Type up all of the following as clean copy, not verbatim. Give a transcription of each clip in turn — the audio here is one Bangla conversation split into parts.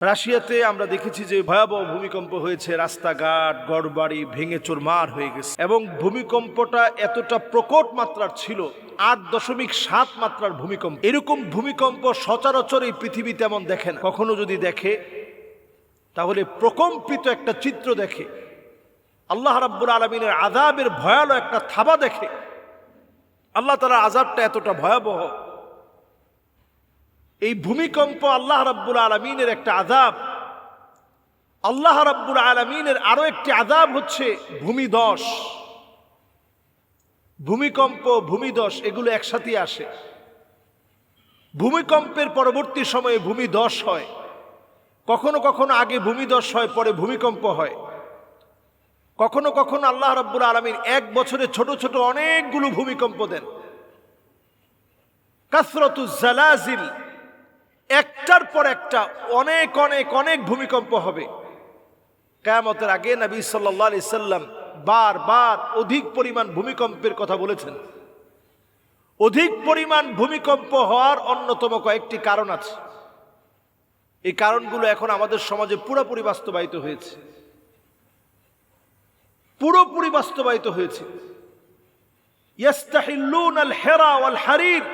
রাশিয়াতে আমরা দেখেছি যে ভয়াবহ ভূমিকম্প হয়েছে, রাস্তাঘাট ঘরবাড়ি ভেঙে চুরমার হয়ে গেছে এবং ভূমিকম্পটা এতটা প্রকট মাত্রার ছিল, 8.7 মাত্রার ভূমিকম্প। এরকম ভূমিকম্প সচরাচর এই পৃথিবী তেমন দেখে না। কখনো যদি দেখে তাহলে প্রকম্পিত একটা চিত্র দেখে, আল্লাহ রাব্বুল আলামিনের আযাবের ভয়াবহ একটা থাবা দেখে। আল্লাহ তাআলার আযাবটা এতটা ভয়াবহ। এই ভূমিকম্প আল্লাহ রাব্বুল আলামিনের একটা আযাব। আল্লাহ রাব্বুল আলামিনের আরো একটি আযাব হচ্ছে ভূমিধস। ভূমিকম্প, ভূমিধস এগুলো একসাথে আসে। ভূমিকম্পের পরবর্তী সময়ে ভূমিধস হয়, কখনো কখনো আগে ভূমিধস হয় পরে ভূমিকম্প হয়। কখনো কখনো আল্লাহ রাব্বুল আলামিন এক বছরে ছোট ছোট অনেকগুলো ভূমিকম্প দেন। কাসরাতুজ জালাজিল, একটার পর একটা অনেক অনেক অনেক ভূমিকম্প হবে। কিয়ামতের আগে নবী সাল্লাল্লাহু আলাইহি সাল্লাম বারবার অধিক পরিমাণ ভূমিকম্পের কথা বলেছেন। অধিক পরিমাণ ভূমিকম্প হওয়ার অন্যতম কয়েকটি কারণ আছে। এই কারণগুলো এখন আমাদের সমাজে পুরোপুরি বাস্তবায়িত হয়েছে, পুরোপুরি বাস্তবায়িত হয়েছে। ইয়াস্তাহিল্লুনাল হিরা ওয়াল হারির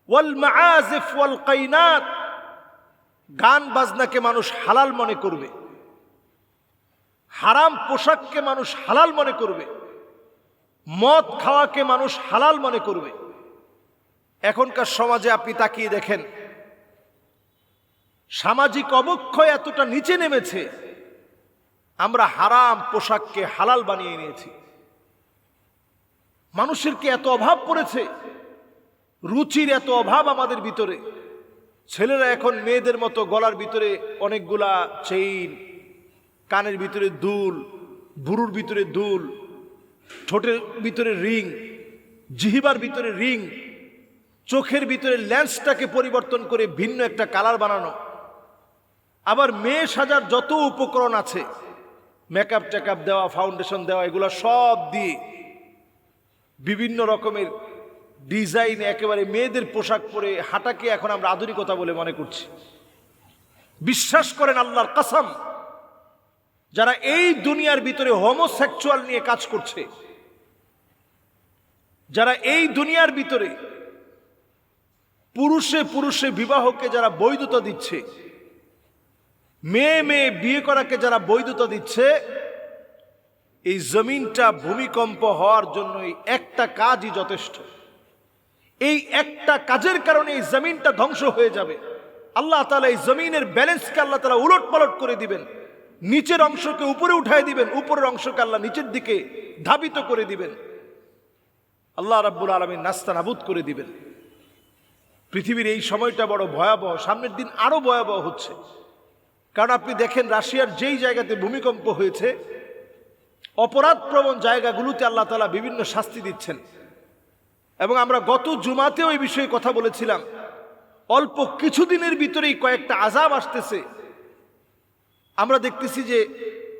ওয়াল মাআজিফ ওয়াল কাইনাত, গান বাজনাকে মানুষ হালাল মনে করবে, হারাম পোশাককে মানুষ হালাল মনে করবে, মদ খাওয়াকে মানুষ হালাল মনে করবে। এখনকার সমাজে আপনি তাকিয়ে দেখেন, সামাজিক অবক্ষয় এতটা নিচে নেমেছে, আমরা হারাম পোশাককে হালাল বানিয়ে নিয়েছি। মানুষের কি এত অভাব পড়েছে, রুচির এত অভাব আমাদের ভিতরে। ছেলেরা এখন মেয়েদের মতো গলার ভিতরে অনেকগুলা চেইন, কানের ভিতরে দুল, ভুরুর ভিতরে দুল, ঠোঁটের ভিতরে রিং, জিহ্বার ভিতরে রিং, চোখের ভিতরে লেন্সটাকে পরিবর্তন করে ভিন্ন একটা কালার বানানো। আবার মেয়ে সাজার যত উপকরণ আছে, মেকআপ টেকআপ দেওয়া, ফাউন্ডেশন দেওয়া, এগুলো সব দিয়ে বিভিন্ন রকমের ডিজাইন একেবারে মেয়েদের পোশাক পরে হাঁটাকে এখন আমরা আধুনিকতা বলে মনে করছি। বিশ্বাস করেন আল্লাহর কসম, যারা এই দুনিয়ার ভিতরে হোমোসেক্সুয়াল নিয়ে কাজ করছে, যারা এই দুনিয়ার ভিতরে পুরুষে পুরুষে বিবাহকে যারা বৈধতা দিচ্ছে, মেয়ে মেয়ে বিয়ে করাকে যারা বৈধতা দিচ্ছে, এই জমিনটা ভূমিকম্প হওয়ার জন্য একটা কাজই যথেষ্ট। এই একটা কাজের কারণে এই জমিনটা ধ্বংস হয়ে যাবে। আল্লাহ তাআলা এই জমিনের ব্যালেন্সকে আল্লাহ তাআলা উলট পালট করে দিবেন। নিচের অংশকে উপরে উঠায় দিবেন, উপরের অংশকে আল্লাহ নিচের দিকে ধাবিত করে দিবেন। আল্লাহ রাব্বুল আলামিন নাস্তানাবুদ করে দিবেন। পৃথিবীর এই সময়টা বড় ভয়াবহ, সামনের দিন আরো ভয়াবহ হচ্ছে। কারণ আপনি দেখেন, রাশিয়ার যেই জায়গাতে ভূমিকম্প হয়েছে, অপরাধপ্রবণ জায়গাগুলোতে আল্লাহ তাআলা বিভিন্ন শাস্তি দিচ্ছেন। এবং আমরা গত জুমাতেও এই বিষয়ে কথা বলেছিলাম। অল্প কিছুদিনের ভিতরেই কয়েকটা আযাব আসতেছে। আমরা দেখতেছি যে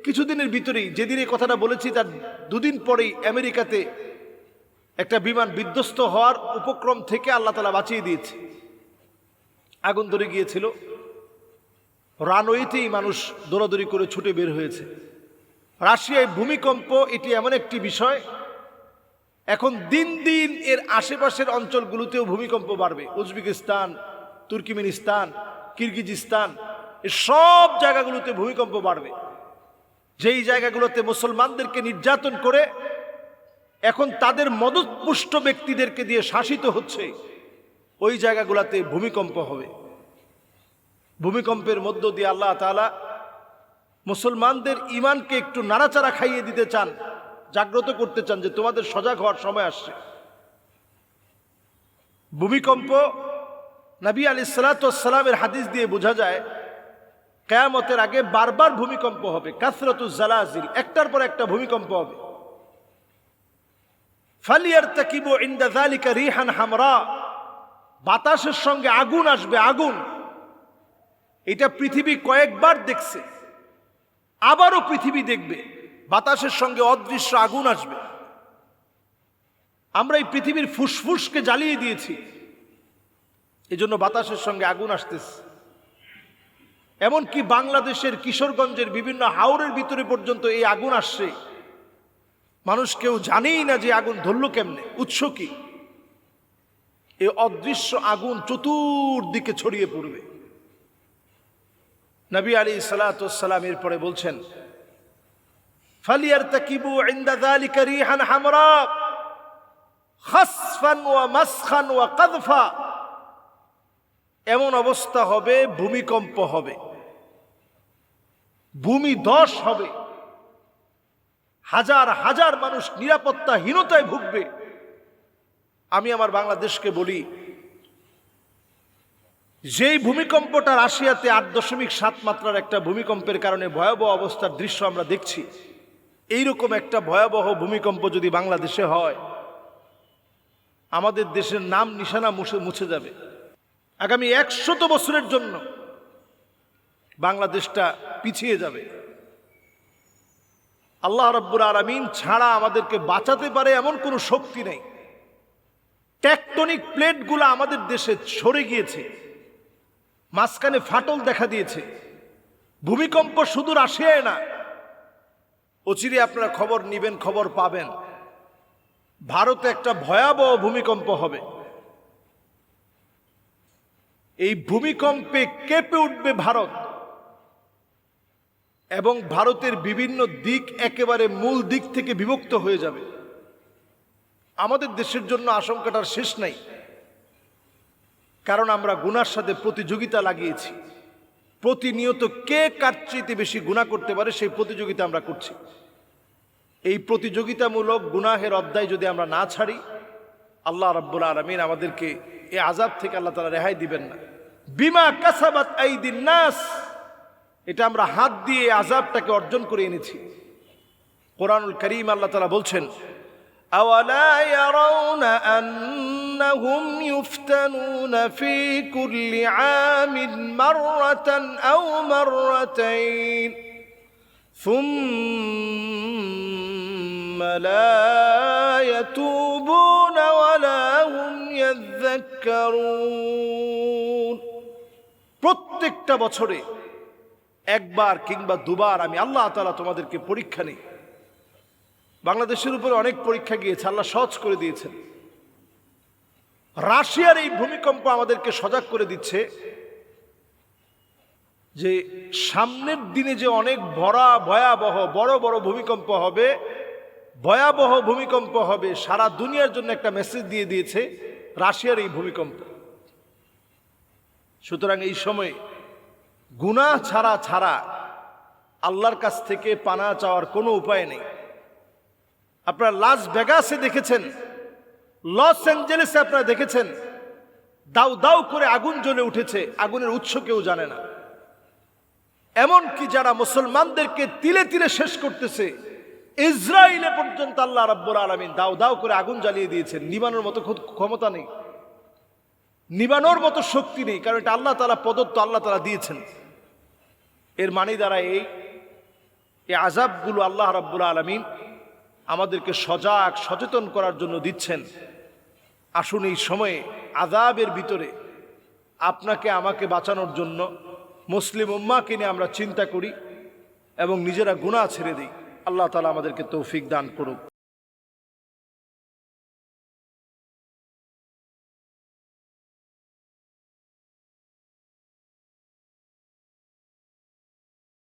কিছুদিনের ভিতরেই, যেদিন এই কথাটা বলেছি তার দুদিন পরেই আমেরিকাতে একটা বিমান বিধ্বস্ত হওয়ার উপক্রম থেকে আল্লাহ তাআলা বাঁচিয়ে দিয়েছে। আগুন ধরে গিয়েছিল, রানওয়েতেই মানুষ দৌড়াদৌড়ি করে ছুটে বের হয়েছে। রাশিয়ায় ভূমিকম্প এটি এমন একটি বিষয়, এখন দিন দিন এর আশেপাশের অঞ্চলগুলোতেও ভূমিকম্প বাড়বে। উজবেকিস্তান, তুর্কমেনিস্তান, কিরগিজস্তান, এই সব জায়গাগুলোতে ভূমিকম্প বাড়বে। যেই জায়গাগুলোতে মুসলমানদেরকে নির্যাতন করে এখন তাদের মদতপুষ্ট ব্যক্তিদেরকে দিয়ে শাসিত হচ্ছে, ওই জায়গাগুলোতে ভূমিকম্প হবে। ভূমিকম্পের মধ্য দিয়ে আল্লাহ তাআলা মুসলমানদের ঈমানকে একটু নাড়াচাড়া খাইয়ে দিতে চান, জাগ্রত করতে চান যে তোমাদের সজাগ হওয়ার সময় আসছে। ভূমিকম্প, নবী আলাইহিস সালাতু ওয়াস সালামের হাদিস দিয়ে বোঝা যায়, কিয়ামতের আগে বারবার ভূমিকম্প হবে। কাসরাতুজ জালাজিল, একটার পর একটা ভূমিকম্প হবে। ফালিয়ারতাকিবু ইনদা যালিকা রিহান হামরা, বাতাসের সঙ্গে আগুন আসবে, আগুন। এটা পৃথিবী কয়েকবার দেখছে, আবারও পৃথিবী দেখবে। বাতাসের সঙ্গে অদৃশ্য আগুন আসবে। আমরা এই পৃথিবীর ফুসফুসকে জ্বালিয়ে দিয়েছি, এজন্য বাতাসের সঙ্গে আগুন আসতেছে। এমনকি বাংলাদেশের কিশোরগঞ্জের বিভিন্ন হাওরের ভিতরে পর্যন্ত এই আগুন আসছে, মানুষ কেউ জানেই না যে আগুন ধরল কেমনে, উৎস কি। এই অদৃশ্য আগুন চতুর্দিকে ছড়িয়ে পড়বে। নবী আলাইহিস সালাতু ওয়াস সালাম এরপরে বলছেন, ফালিয়ারতাকিবু ইনদা যালিকা রিহান হামরা খাসফান ওয়া মাসখান ওয়া কাযফা। এমন অবস্থা হবে, ভূমিকম্প হবে, ভূমিধস হবে, হাজার হাজার মানুষ নিরাপত্তাহীনতায় ভুগবে। আমি আমার বাংলাদেশকে বলি, যেই ভূমিকম্পটা রাশিয়াতে 8.7 মাত্রার একটা ভূমিকম্পের কারণে ভয়াবহ অবস্থার দৃশ্য আমরা দেখছি, এইরকম একটা ভয়াবহ ভূমিকম্প যদি বাংলাদেশে হয়, আমাদের দেশের নাম নিশানা মুছে যাবে। আগামী 100 বছরের জন্য বাংলাদেশটা পিছিয়ে যাবে। আল্লাহ রাব্বুল আলামিন ছাড়া আমাদেরকে বাঁচাতে পারে এমন কোনো শক্তি নেই। টেকটনিক প্লেটগুলো আমাদের দেশে সরে গিয়েছে, মাঝখানে ফাটল দেখা দিয়েছে। ভূমিকম্প শুধু রাশিয়ায় না, অচিরে আপনারা খবর নিবেন, খবর পাবেন, ভারতে একটা ভয়াবহ ভূমিকম্প হবে। এই ভূমিকম্পে কেঁপে উঠবে ভারত, এবং ভারতের বিভিন্ন দিক একেবারে মূল দিক থেকে বিভক্ত হয়ে যাবে। আমাদের দেশের জন্য আশঙ্কাটার শেষ নাই, কারণ আমরা গুনার সাথে প্রতিযোগিতা লাগিয়েছি। প্রতিনিয়ত কে কার চেয়ে বেশি গুনাহ করতে পারে সেই প্রতিযোগিতা আমরা করছি। এই প্রতিযোগিতামূলক গুনাহের অধ্যায় যদি আমরা না ছাড়ি, আল্লাহ রাব্বুল আলামিন আমাদেরকে এই আযাব থেকে আল্লাহ তাআলা রেহাই দিবেন না। বিমা কাসাবাত আইদিন নাস, এটা আমরা হাত দিয়ে আযাবটাকে অর্জন করে এনেছি। কোরআনুল কারীম আল্লাহ তাআলা বলছেন, আওয়ালা ইয়ারাউনা আন্নাহুম ইফতানুনা ফি কুল্লি আমিন মাররাতান আও মাররাতাইন সুম্মা লা ইয়াতুবুনা ওয়ালা হুম ইয়াযাক্কারুন। প্রত্যেকটা বছরে একবার কিংবা দুবার আমি আল্লাহ তাআলা তোমাদেরকে পরীক্ষা নিই। বাংলাদেশের উপরে অনেক পরীক্ষা গিয়েছে, আল্লাহ সহজ করে দিয়েছেন। রাশিয়ার এই ভূমিকম্প আমাদেরকে সজাগ করে দিচ্ছে যে সামনের দিনে যে অনেক ভয়াবহ বড় বড় ভূমিকম্প হবে, ভয়াবহ ভূমিকম্প হবে, সারা দুনিয়ার জন্য একটা মেসেজ দিয়ে দিয়েছে রাশিয়ার এই ভূমিকম্প। সুতরাং এই সময় গুনাহ ছাড়া আল্লাহর কাছ থেকে পানা চাওয়ার কোনো উপায় নেই। আপনারা লাস ভেগাসে দেখেছেন, লস অ্যাঞ্জেলেসে আপনারা দেখেছেন, দাউ দাউ করে আগুন জ্বলে উঠেছে, আগুনের উৎস কেউ জানে না। এমনকি যারা মুসলমানদেরকে তিলে তিলে শেষ করতেছে, ইসরায়েলে পর্যন্ত আল্লাহ রাব্বুল আলামিন দাউ দাউ করে আগুন জ্বালিয়ে দিয়েছেন। নিবানোর মতো ক্ষমতা নেই, নিবানোর মতো শক্তি নেই, কারণ এটা আল্লাহ তাআলা প্রদত্ত, আল্লাহ তাআলা দিয়েছেন। এর মানে দ্বারা এই আযাবগুলো আল্লাহ রাব্বুল আলামিন আমাদেরকে সচেতন করার জন্য দিচ্ছেন। আসুন এই সময়ে আযাবের ভিতরে আপনাকে আমাকে বাঁচানোর জন্য মুসলিম উম্মাহকে নিয়ে আমরা চিন্তা করি এবং নিজেরা গুনাহ ছেড়ে দিই। আল্লাহ তাআলা আমাদেরকে তৌফিক দান করুক।